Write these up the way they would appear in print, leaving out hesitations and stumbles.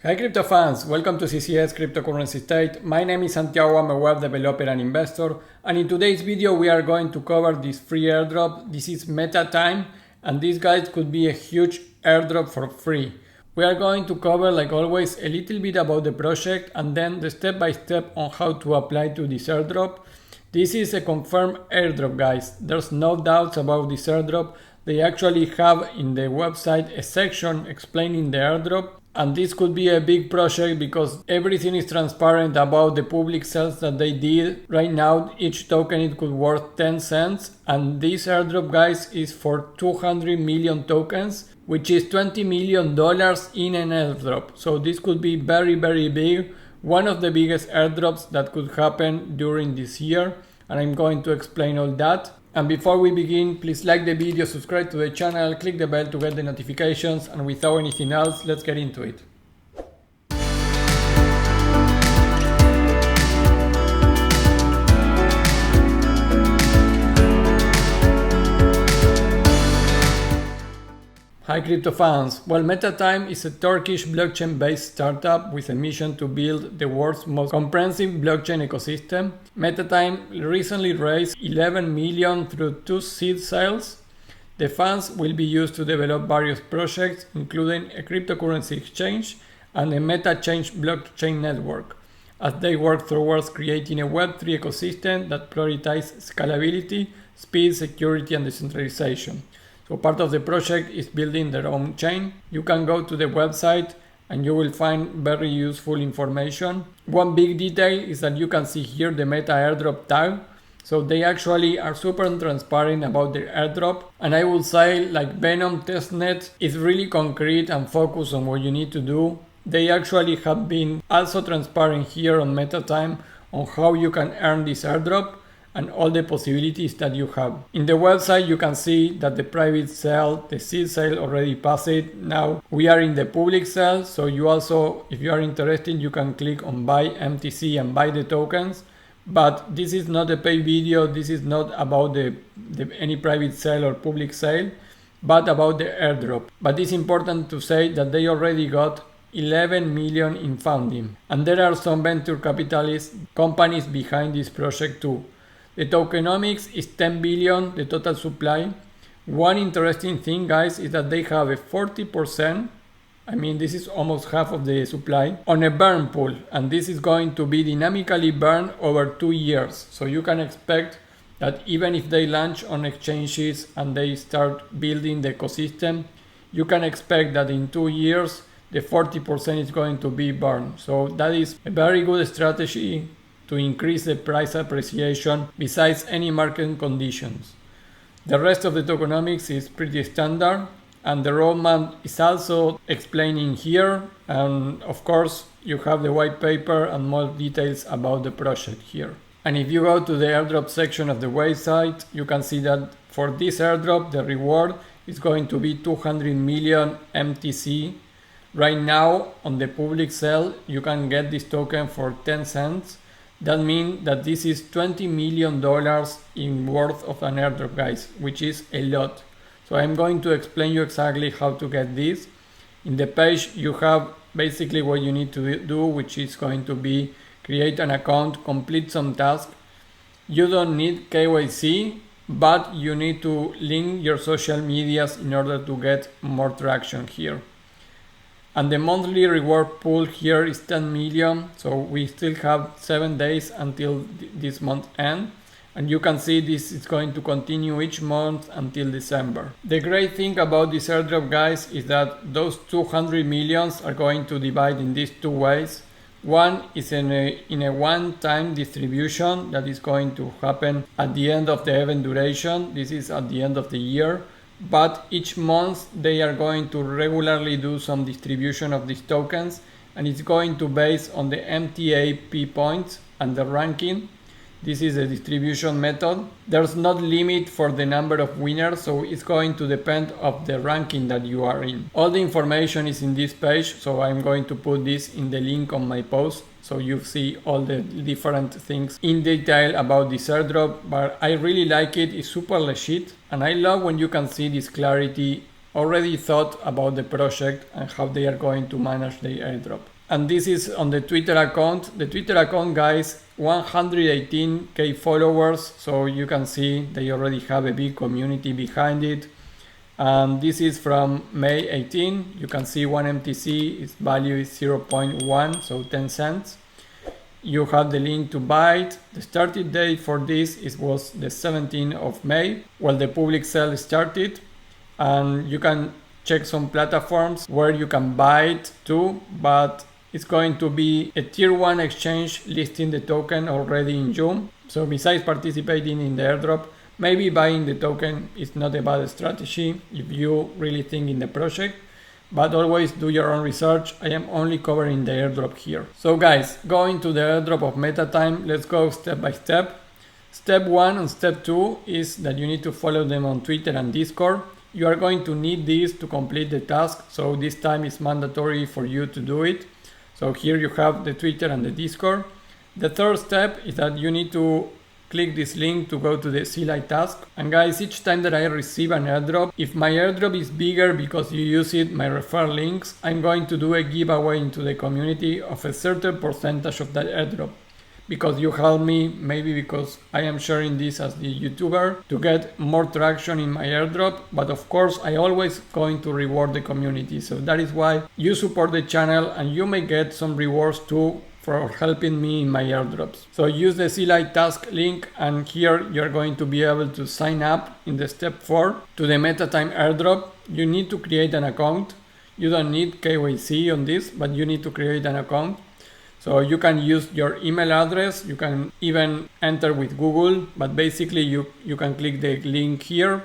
Hi crypto fans, welcome to CCS Cryptocurrency State. My name is Santiago, I'm a web developer and investor, and in today's video we are going to cover this free airdrop. This is MetaTime, and this guys could be a huge airdrop for free. We are going to cover, like always, a little bit about the project and then the step-by-step on how to apply to this airdrop. This is a confirmed airdrop, guys. There's no doubts about this airdrop. They actually have in the website a section explaining the airdrop. And this could be a big project because everything is transparent about the public sales that they did. Right now, each token it could worth 10 cents. And this airdrop, guys, is for 200 million tokens, which is $20 million in an airdrop. So this could be very, very big. One of the biggest airdrops that could happen during this year. And I'm going to explain all that. And before we begin, please like the video, subscribe to the channel, click the bell to get the notifications, and without anything else, let's get into it. Hi crypto fans. Well, MetaTime is a Turkish blockchain-based startup with a mission to build the world's most comprehensive blockchain ecosystem. MetaTime recently raised 11 million through 2 seed sales. The funds will be used to develop various projects, including a cryptocurrency exchange and a MetaChange blockchain network, as they work towards creating a Web3 ecosystem that prioritizes scalability, speed, security, and decentralization. So part of the project is building their own chain. You can go to the website and you will find very useful information. One big detail is that you can see here the Meta Airdrop tag. So they actually are super transparent about their airdrop. And I would say, like Venom testnet is really concrete and focused on what you need to do. They actually have been also transparent here on MetaTime on how you can earn this airdrop and all the possibilities that you have. In the website you can see that the private sale, the seed sale already passed it. Now we are in the public sale, so you also, if you are interested, you can click on buy MTC and buy the tokens. But this is not a paid video, this is not about any private sale or public sale, but about the airdrop. But it's important to say that they already got 11 million in funding. And there are some venture capitalist companies behind this project too. The tokenomics is 10 billion, the total supply. One interesting thing, guys, is that they have a 40%, I mean this is almost half of the supply, on a burn pool. And this is going to be dynamically burned over 2 years. So you can expect that even if they launch on exchanges and they start building the ecosystem, you can expect that in 2 years, the 40% is going to be burned. So that is a very good strategy to increase the price appreciation besides any market conditions. The rest of the tokenomics is pretty standard, and the roadmap is also explaining here, and of course you have the white paper and more details about the project here. And if you go to the airdrop section of the website, you can see that for this airdrop the reward is going to be 200 million MTC. Right now on the public sale you can get this token for 10 cents. That means that this is $20 million in worth of an airdrop, guys, which is a lot. So I'm going to explain you exactly how to get this. In the page you have basically what you need to do, which is going to be create an account, complete some tasks. You don't need KYC, but you need to link your social medias in order to get more traction here. And the monthly reward pool here is 10 million. So we still have 7 days until this month end. And you can see this is going to continue each month until December. The great thing about this airdrop, guys, is that those 200 millions are going to divide in these 2 ways. One is in a one-time distribution that is going to happen at the end of the event duration. This is at the end of the year. But each month they are going to regularly do some distribution of these tokens, and it's going to base on the MTAp points and the ranking. This is a distribution method. There's not limit for the number of winners, so it's going to depend of the ranking that you are in. All the information is in this page, so I'm going to put this in the link on my post, so you see all the different things in detail about this airdrop. But I really like it, it's super legit, and I love when you can see this clarity already thought about the project and how they are going to manage the airdrop. And this is on the Twitter account. The Twitter account, guys, 118k followers, so you can see they already have a big community behind it. And this is from May 18. You can see 1 MTC, its value is 0.1, so 10 cents. You have the link to buy it. The starting date for this was the 17th of May, while the public sale started. And you can check some platforms where you can buy it too, but it's going to be a tier 1 exchange listing the token already in June. So besides participating in the airdrop, maybe buying the token is not a bad strategy if you really think in the project, but always do your own research. I am only covering the airdrop here. So guys, going to the airdrop of MetaTime, let's go step by step. Step 1 and step 2 is that you need to follow them on Twitter and Discord. You are going to need this to complete the task, so this time is mandatory for you to do it. So here you have the Twitter and the Discord. The third step is that you need to click this link to go to the Zealy Tasks. And guys, each time that I receive an airdrop, if my airdrop is bigger because you use it, my referral links, I'm going to do a giveaway into the community of a certain percentage of that airdrop. Because you help me, maybe because I am sharing this as the YouTuber to get more traction in my airdrop, but of course I always going to reward the community. So that is why you support the channel and you may get some rewards too for helping me in my airdrops. So use the Zealy Task link, and here you're going to be able to sign up in the step 4 to the MetaTime airdrop. You need to create an account. You don't need KYC on this, but you need to create an account. So you can use your email address, you can even enter with Google, but basically you can click the link here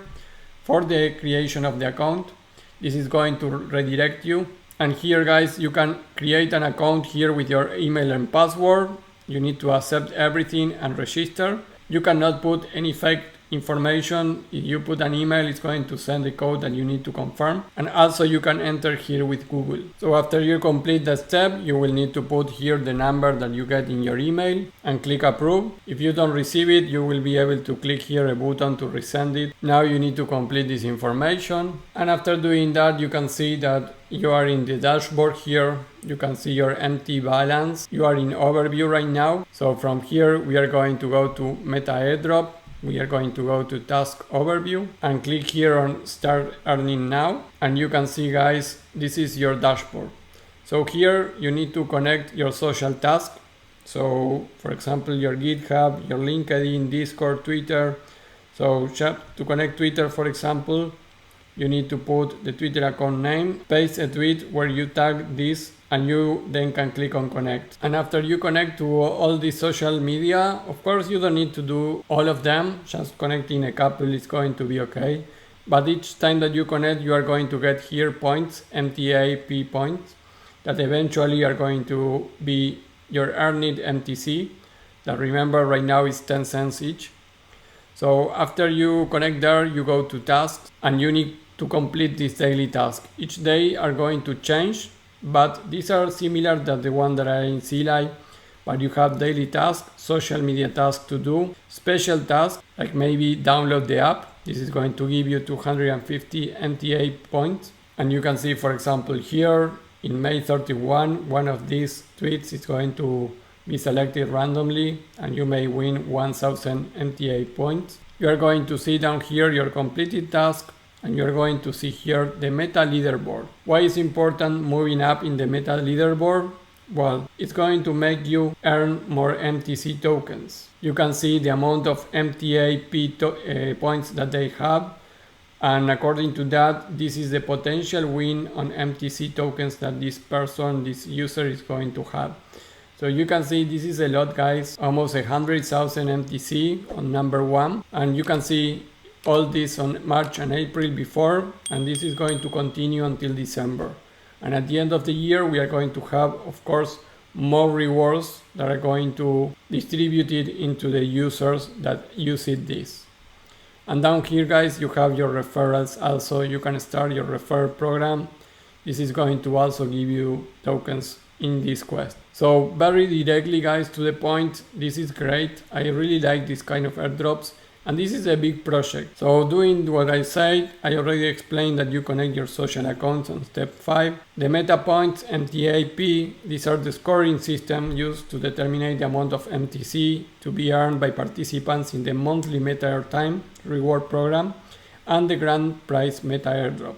for the creation of the account. This is going to redirect you. And here guys, you can create an account here with your email and password. You need to accept everything and register. You cannot put any fake information. If you put an email, it's going to send the code that you need to confirm. And also you can enter here with Google. So after you complete the step, you will need to put here the number that you get in your email and click approve. If you don't receive it, you will be able to click here a button to resend it. Now you need to complete this information. And after doing that, you can see that you are in the dashboard here. You can see your empty balance. You are in overview right now. So from here, we are going to go to Meta Airdrop. We are going to go to task overview and click here on start earning now. And you can see guys, this is your dashboard. So here you need to connect your social task. So for example, your GitHub, your LinkedIn, Discord, Twitter. So to connect Twitter, for example, you need to put the Twitter account name, paste a tweet where you tag this, and you then can click on connect. And after you connect to all the social media, of course you don't need to do all of them, just connecting a couple is going to be okay. But each time that you connect, you are going to get here points, MTAp points, that eventually are going to be your earned MTC, that remember right now is 10 cents each. So after you connect there, you go to tasks and you need to complete this daily task. Each day are going to change, but these are similar to the one that are in Zealy, but you have daily tasks, social media tasks to do, special tasks like maybe download the app. This is going to give you 250 MTA points. And you can see, for example, here in May 31, one of these tweets is going to be selected randomly and you may win 1000 MTA points. You are going to see down here your completed task, and you're going to see here the meta leaderboard. Why is important moving up in the meta leaderboard? Well, it's going to make you earn more MTC tokens. You can see the amount of MTAp points that they have, and according to that, this is the potential win on MTC tokens that this user is going to have. So you can see this is a lot, guys, almost 100,000 MTC on number 1, and you can see all this on March and April before, and this is going to continue until December. And at the end of the year, we are going to have, of course, more rewards that are going to distribute it into the users that use this. And down here, guys, you have your referrals. Also, you can start your referral program. This is going to also give you tokens in this quest. So very directly, guys, to the point, this is great. I really like this kind of airdrops. And this is a big project. So doing what I said, I already explained that you connect your social accounts on step 5. The meta points, MTAp, these are the scoring system used to determine the amount of MTC to be earned by participants in the monthly MetaTime reward program and the grand prize Meta Airdrop.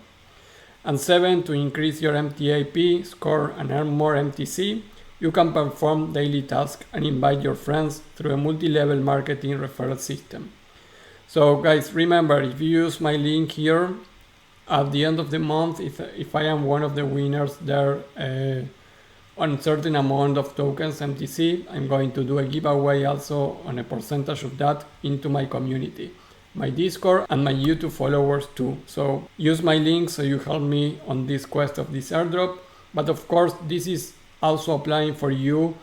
And 7, to increase your MTAp score and earn more MTC, you can perform daily tasks and invite your friends through a multi-level marketing referral system. So guys, remember, if you use my link here, at the end of the month, if I am one of the winners there on a certain amount of tokens MTC, I'm going to do a giveaway also on a percentage of that into my community, my Discord and my YouTube followers too. So use my link so you help me on this quest of this airdrop. But of course, this is also applying for you.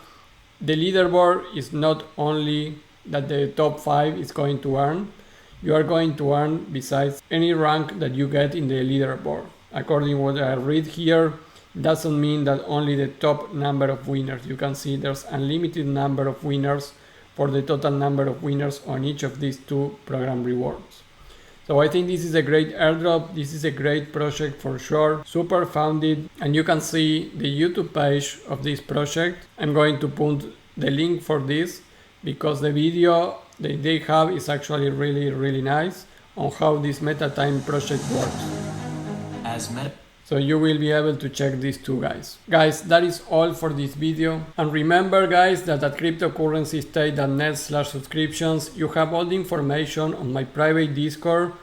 The leaderboard is not only that the top 5 is going to earn. You are going to earn besides any rank that you get in the leaderboard. According to what I read here, doesn't mean that only the top number of winners. You can see there's unlimited number of winners for the total number of winners on each of these 2 program rewards. So I think this is a great airdrop. This is a great project for sure, super founded, and you can see the YouTube page of this project. I'm going to put the link for this because the video that they have is actually really nice on how this MetaTime project works. So you will be able to check these 2 guys. Guys, that is all for this video. And remember guys that at cryptocurrencystate.net/subscriptions you have all the information on my private Discord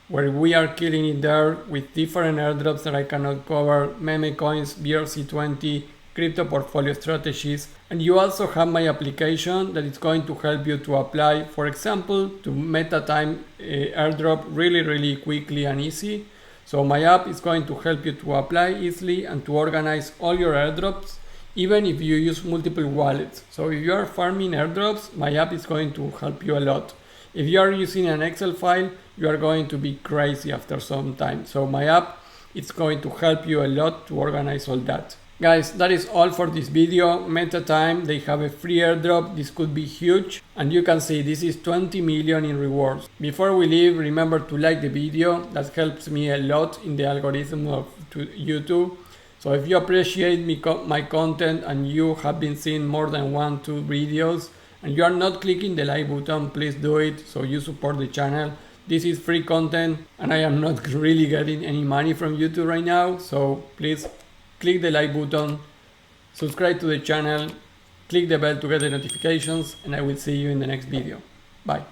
where we are killing it there with different airdrops that I cannot cover, meme coins, BRC20, crypto portfolio strategies. And you also have my application that is going to help you to apply, for example, to MetaTime airdrop really quickly and easy. So my app is going to help you to apply easily and to organize all your airdrops, even if you use multiple wallets. So if you are farming airdrops, my app is going to help you a lot. If you are using an Excel file, you are going to be crazy after some time. So my app is going to help you a lot to organize all that. Guys, that is all for this video. MetaTime, they have a free airdrop. This could be huge. And you can see this is 20 million in rewards. Before we leave, remember to like the video. That helps me a lot in the algorithm of YouTube. So if you appreciate my content and you have been seeing more than 1-2 videos and you are not clicking the like button, please do it so you support the channel. This is free content and I am not really getting any money from YouTube right now. So please click the like button, subscribe to the channel, click the bell to get the notifications, and I will see you in the next video. Bye.